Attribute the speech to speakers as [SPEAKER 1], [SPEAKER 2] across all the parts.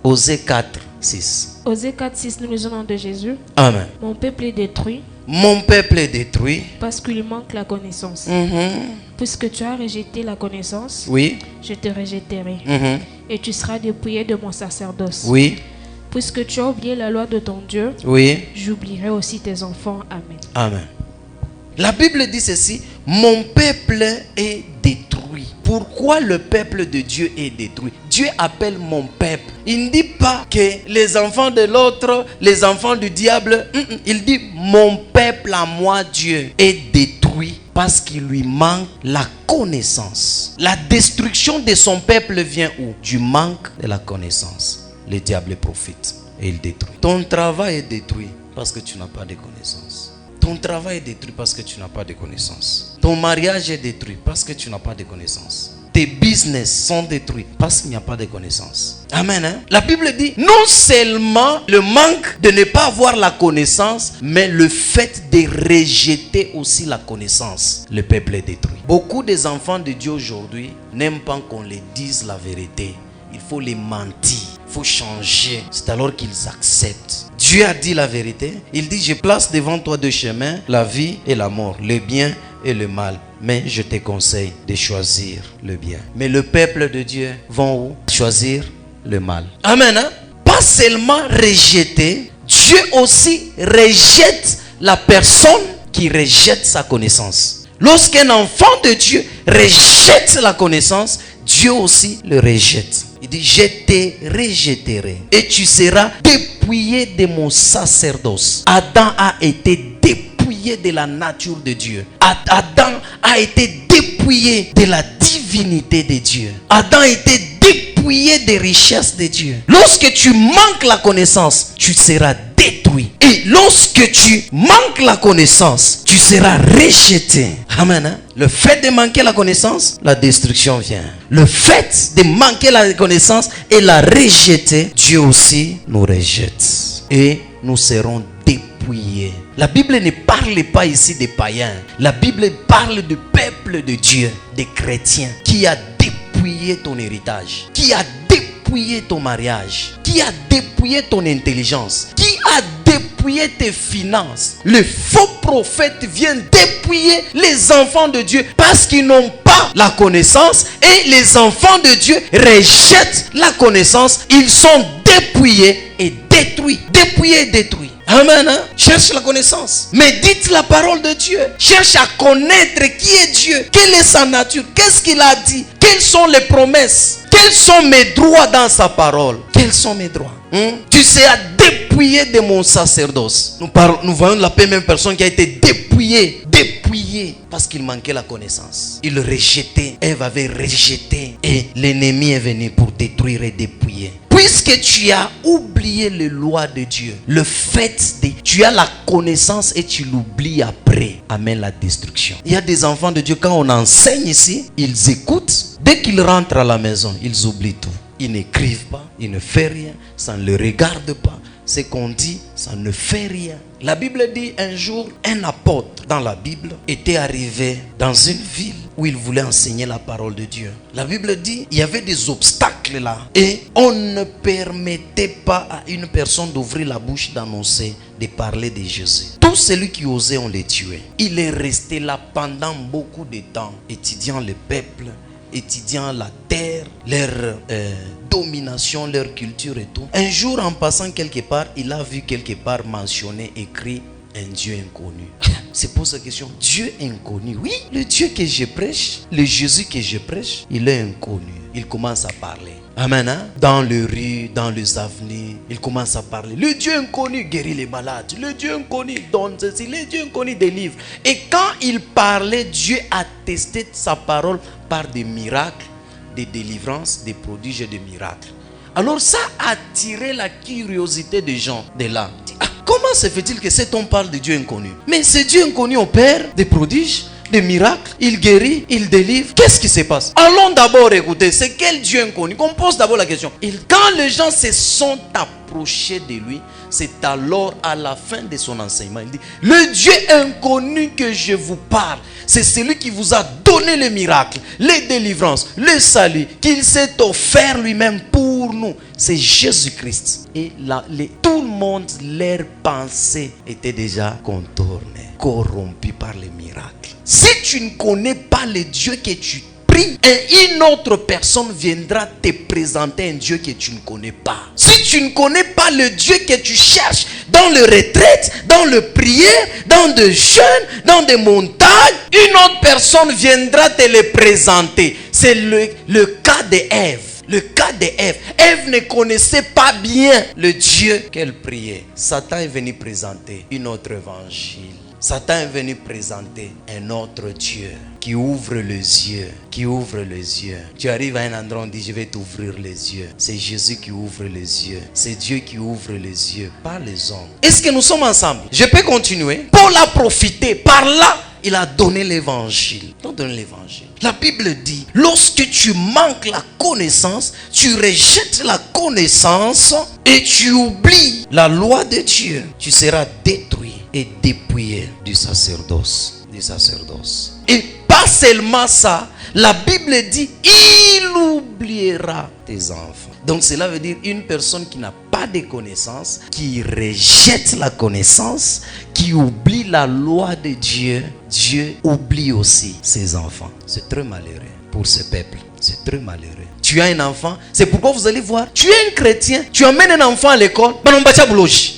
[SPEAKER 1] Osée 4, 6.
[SPEAKER 2] Osée 4, 6, nous lisons au nom de Jésus.
[SPEAKER 1] Amen.
[SPEAKER 2] Mon peuple est détruit
[SPEAKER 1] Mon peuple est détruit.
[SPEAKER 2] parce qu'il lui manque la connaissance. Puisque tu as rejeté la connaissance,
[SPEAKER 1] Oui.
[SPEAKER 2] je te rejetterai. Et tu seras dépouillé de mon sacerdoce.
[SPEAKER 1] Oui.
[SPEAKER 2] Puisque tu as oublié la loi de ton Dieu,
[SPEAKER 1] Oui.
[SPEAKER 2] j'oublierai aussi tes enfants. Amen.
[SPEAKER 1] Amen. La Bible dit ceci, mon peuple est détruit. Pourquoi le peuple de Dieu est détruit? Dieu appelle mon peuple. Il ne dit pas que les enfants de l'autre, les enfants du diable. Il dit mon peuple à moi, Dieu, est détruit parce qu'il lui manque la connaissance. La destruction de son peuple vient où? Du manque de la connaissance. Le diable profite et il détruit. Ton travail est détruit parce que tu n'as pas de connaissance. Ton travail est détruit parce que tu n'as pas de connaissances. Ton mariage est détruit parce que tu n'as pas de connaissances. Tes business sont détruits parce qu'il n'y a pas de connaissances. Amen. Hein? La Bible dit non seulement le manque de ne pas avoir la connaissance, mais le fait de rejeter aussi la connaissance. Le peuple est détruit. Beaucoup des enfants de Dieu aujourd'hui n'aiment pas qu'on les dise la vérité. Il faut les mentir. Il faut changer. C'est alors qu'ils acceptent. Dieu a dit la vérité. Il dit, je place devant toi deux chemins, la vie et la mort, le bien et le mal. Mais je te conseille de choisir le bien. Mais le peuple de Dieu vont où? Choisir le mal. Amen. Hein? Pas seulement rejeter, Dieu aussi rejette la personne qui rejette sa connaissance. Lorsqu'un enfant de Dieu rejette la connaissance, Dieu aussi le rejette. Il dit, je te rejetterai et tu seras dépouillé de mon sacerdoce. Adam a été dépouillé de la nature de Dieu. Adam a été dépouillé de la divinité de Dieu. Adam a été dépouillé des richesses de Dieu. Lorsque tu manques la connaissance, tu seras détruit. Et lorsque tu manques la connaissance, tu seras rejeté. Amen. Hein? Le fait de manquer la connaissance, la destruction vient. Le fait de manquer la connaissance et la rejeter, Dieu aussi nous rejette. Et nous serons dépouillés. La Bible ne parle pas ici des païens. La Bible parle du peuple de Dieu, des chrétiens, qui a dépouillé ton héritage, qui a dépouillé ton mariage, qui a dépouillé ton intelligence, qui a dépouillé tes finances. Le faux prophète vient dépouiller les enfants de Dieu parce qu'ils n'ont pas la connaissance et les enfants de Dieu rejettent la connaissance. Ils sont dépouillés et détruits. Dépouillés et détruits. Amen. Hein? Cherche la connaissance. Médite la parole de Dieu. Cherche à connaître qui est Dieu. Quelle est sa nature. Qu'est-ce qu'il a dit. Quelles sont les promesses. Quels sont mes droits dans sa parole. Quels sont mes droits. Tu seras dépouillé de mon sacerdoce. Nous voyons la même personne qui a été dépouillée parce qu'il manquait la connaissance. Il rejetait. Ève avait rejeté. Et l'ennemi est venu pour détruire et dépouiller. Puisque tu as oublié les lois de Dieu, le fait de tu as la connaissance et tu l'oublies après, amène la destruction. Il y a des enfants de Dieu, quand on enseigne ici, ils écoutent. Dès qu'ils rentrent à la maison, ils oublient tout. Ils n'écrivent pas, ils ne font rien, ça ne les regarde pas. Ce qu'on dit, ça ne fait rien. La Bible dit un jour, un apôtre dans la Bible était arrivé dans une ville où il voulait enseigner la parole de Dieu. La Bible dit, il y avait des obstacles là. Et on ne permettait pas à une personne d'ouvrir la bouche, d'annoncer, de parler de Jésus. Tout celui qui osait, on les tuait. Il est resté là pendant beaucoup de temps, étudiant le peuple, étudiant la terre, leur domination, leur culture et tout. Un jour, en passant quelque part, il a vu quelque part mentionné, écrit un Dieu inconnu. Se pose la question, Dieu inconnu? Oui, le Dieu que je prêche, le Jésus que je prêche, il est inconnu. Il commence à parler. Amen. Hein? Dans les rues, dans les avenues, il commence à parler. Le Dieu inconnu guérit les malades. Le Dieu inconnu donne ceci. Le Dieu inconnu délivre. Et quand il parlait, Dieu a testé sa parole par des miracles, des délivrances, des prodiges et des miracles. Alors ça a attiré la curiosité des gens de là. Comment se fait-il que cet homme parle de Dieu inconnu? Mais ce Dieu inconnu opère des prodiges, des miracles, il guérit, il délivre. Qu'est-ce qui se passe? Allons d'abord écouter, c'est quel Dieu inconnu? Qu'on pose d'abord la question. Et quand les gens se sont approchés de lui, C'est alors à la fin de son enseignement, il dit, le Dieu inconnu que je vous parle, c'est celui qui vous a donné les miracles, les délivrances, le salut, qu'il s'est offert lui-même pour nous. C'est Jésus-Christ. Et tout le monde, leurs pensées étaient déjà contournées, corrompues par les miracles. Si tu ne connais pas le Dieu que tu pries, et une autre personne viendra te présenter un Dieu que tu ne connais pas. Si tu ne connais pas le Dieu que tu cherches dans le retraite, dans le prière, dans des jeûnes, dans des montagnes, une autre personne viendra te le présenter. C'est le cas d'Ève. Le cas d'Ève. Ève ne connaissait pas bien le Dieu qu'elle priait. Satan est venu présenter une autre évangile. Satan est venu présenter un autre Dieu qui ouvre les yeux, qui ouvre les yeux. Tu arrives à un endroit, on dit, je vais t'ouvrir les yeux. C'est Jésus qui ouvre les yeux. C'est Dieu qui ouvre les yeux, pas les hommes. Est-ce que nous sommes ensemble? Je peux continuer. Paul a profité. Par là, il a donné l'évangile. Il a donné l'évangile. La Bible dit, lorsque tu manques la connaissance, tu rejettes la connaissance et tu oublies la loi de Dieu, tu seras détruit et dépouillé du sacerdoce. Et pas seulement ça, la Bible dit, il oubliera tes enfants. Donc cela veut dire une personne qui n'a pas de connaissance, qui rejette la connaissance, qui oublie la loi de Dieu, Dieu oublie aussi ses enfants. C'est très malheureux pour ce peuple. C'est très malheureux. Tu as un enfant, c'est pourquoi vous allez voir, tu es un chrétien, tu amènes un enfant à l'école,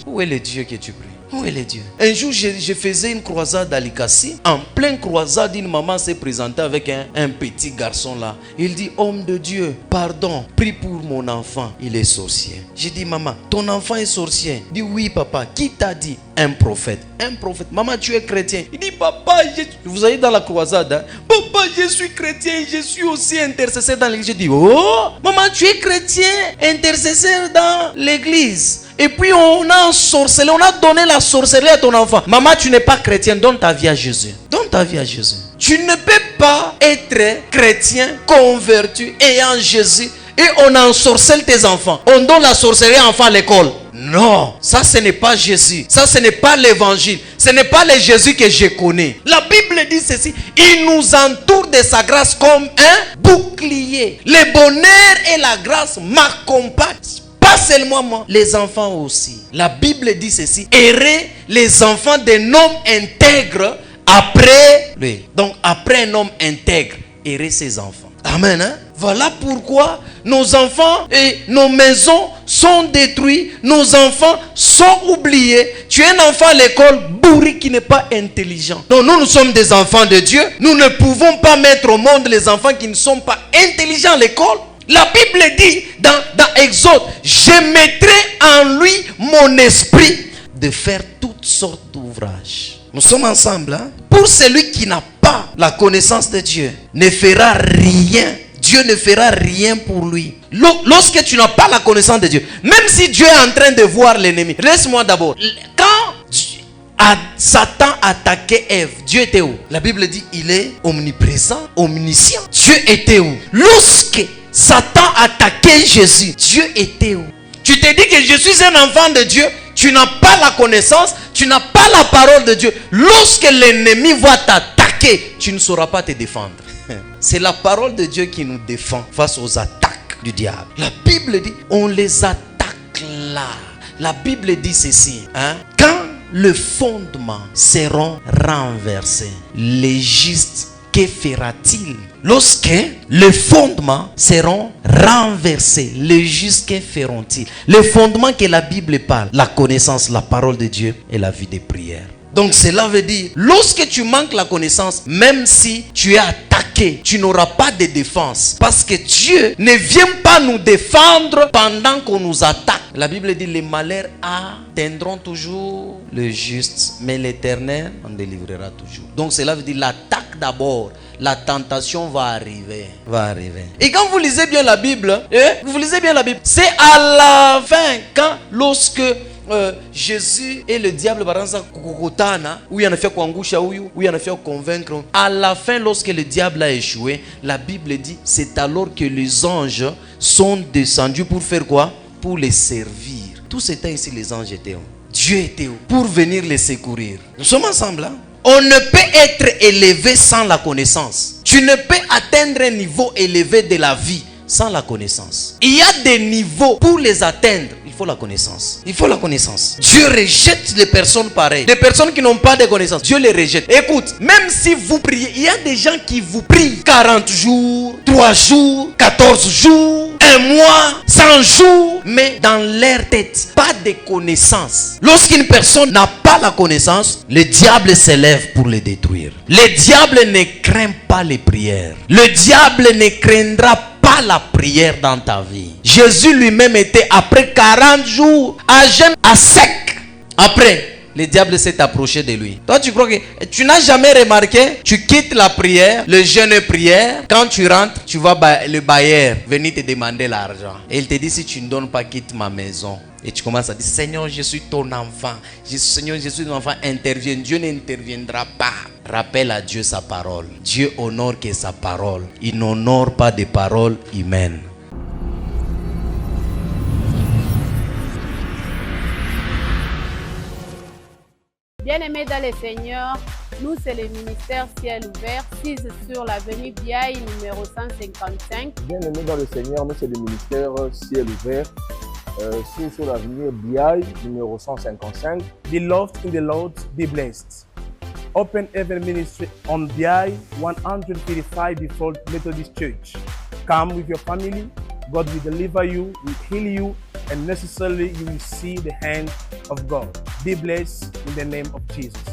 [SPEAKER 1] où est le Dieu que tu pries? Où est le Dieu? Un jour, je faisais une croisade à Likasi. En pleine croisade, une maman s'est présentée avec un petit garçon là. Il dit, homme de Dieu, pardon, prie pour mon enfant, il est sorcier. J'ai dit, maman, ton enfant est sorcier? Il dit, oui papa. Qui t'a dit? Un prophète. Un prophète. Maman, tu es chrétien? Il dit, papa, vous allez dans la croisade, hein? Papa, je suis chrétien, je suis aussi intercesseur dans l'église. J'ai dit, oh, maman, tu es chrétien, intercesseur dans l'église. Et puis on a ensorcelé, on a donné la sorcellerie à ton enfant. Maman, tu n'es pas chrétien, donne ta vie à Jésus. Donne ta vie à Jésus. Tu ne peux pas être chrétien, converti, ayant Jésus, et on ensorcelle tes enfants. On donne la sorcellerie à enfants à l'école. Non, ça ce n'est pas Jésus. Ça ce n'est pas l'évangile. Ce n'est pas le Jésus que je connais. La Bible dit ceci. Il nous entoure de sa grâce comme un bouclier. Le bonheur et la grâce m'accompagnent. Pas seulement moi, les enfants aussi. La Bible dit ceci. Errez les enfants d'un homme intègre après lui. Donc après un homme intègre, errez ses enfants. Amen. Hein? Voilà pourquoi nos enfants et nos maisons sont détruits. Nos enfants sont oubliés. Tu es un enfant à l'école bourri qui n'est pas intelligent. Donc nous sommes des enfants de Dieu. Nous ne pouvons pas mettre au monde les enfants qui ne sont pas intelligents à l'école. La Bible dit dans Exode, je mettrai en lui mon esprit de faire toutes sortes d'ouvrages. Nous sommes ensemble. Hein? Pour celui qui n'a pas la connaissance de Dieu, ne fera rien. Dieu ne fera rien pour lui. Lorsque tu n'as pas la connaissance de Dieu, même si Dieu est en train de voir l'ennemi, laisse-moi d'abord. Quand Satan attaquait Ève, Dieu était où? La Bible dit, il est omniprésent, omniscient. Dieu était où? Lorsque Satan attaquait Jésus, Dieu était où? Tu te dis que je suis un enfant de Dieu, tu n'as pas la connaissance, tu n'as pas la parole de Dieu. Lorsque l'ennemi va t'attaquer, tu ne sauras pas te défendre. C'est la parole de Dieu qui nous défend face aux attaques du diable. La Bible dit, on les attaque là. La Bible dit ceci, hein? Quand le fondement sera renversé, les justes, que fera-t-il? Lorsque les fondements seront renversés, les justes, que feront-ils? Les fondements que la Bible parle, la connaissance, la parole de Dieu et la vie de prière. Donc cela veut dire, lorsque tu manques la connaissance, même si tu es attaqué, tu n'auras pas de défense. Parce que Dieu ne vient pas nous défendre pendant qu'on nous attaque. La Bible dit, les malheurs atteindront toujours le juste, mais l'Éternel en délivrera toujours. Donc cela veut dire, l'attaque d'abord, la tentation va arriver. Et quand vous lisez bien la Bible, c'est à la fin, lorsque Jésus et le diable où il en a fait kuangusha où il en a fait convaincre. À la fin, lorsque le diable a échoué, la Bible dit, c'est alors que les anges sont descendus pour faire quoi? Pour les servir. Tout ce temps ici, les anges étaient où? Dieu était où? Pour venir les secourir. Nous sommes ensemble, hein? On ne peut être élevé sans la connaissance. Tu ne peux atteindre un niveau élevé de la vie sans la connaissance. Il y a des niveaux, pour les atteindre, il faut la connaissance. Il faut la connaissance. Dieu rejette les personnes pareilles. Les personnes qui n'ont pas de connaissance, Dieu les rejette. Écoute, même si vous priez, il y a des gens qui vous prient 40 jours, 3 jours, 14 jours, 1 mois, 100 jours, mais dans leur tête, pas de connaissance. Lorsqu'une personne n'a pas la connaissance, le diable s'élève pour le détruire. Le diable ne craint pas les prières. Le diable ne craindra pas la prière dans ta vie. Jésus lui-même était après 40 jours à jeûne à sec. Après, le diable s'est approché de lui. Toi, tu crois que tu n'as jamais remarqué? Tu quittes la prière, le jeûne et prière. Quand tu rentres, tu vois le bailleur venir te demander l'argent. Et il te dit, si tu ne donnes pas, quitte ma maison. Et tu commences à dire, Seigneur, je suis ton enfant. Seigneur, je suis ton enfant, interviens. Dieu n'interviendra pas. Rappelle à Dieu sa parole. Dieu honore que sa parole. Il n'honore pas des paroles humaines.
[SPEAKER 3] Bien-aimés dans le Seigneur, nous c'est le ministère Ciel Ouvert, 6 sur l'avenue Biaï, numéro 155.
[SPEAKER 4] Bien-aimés dans le Seigneur, nous c'est le ministère Ciel Ouvert, 6 sur l'avenue Biaï, numéro 155.
[SPEAKER 5] Beloved in the Lord, be blessed. Open Heaven Ministry on Biaï, 135 Default Methodist Church. Come with your family. God will deliver you, will heal you, and necessarily you will see the hand of God. Be blessed in the name of Jesus.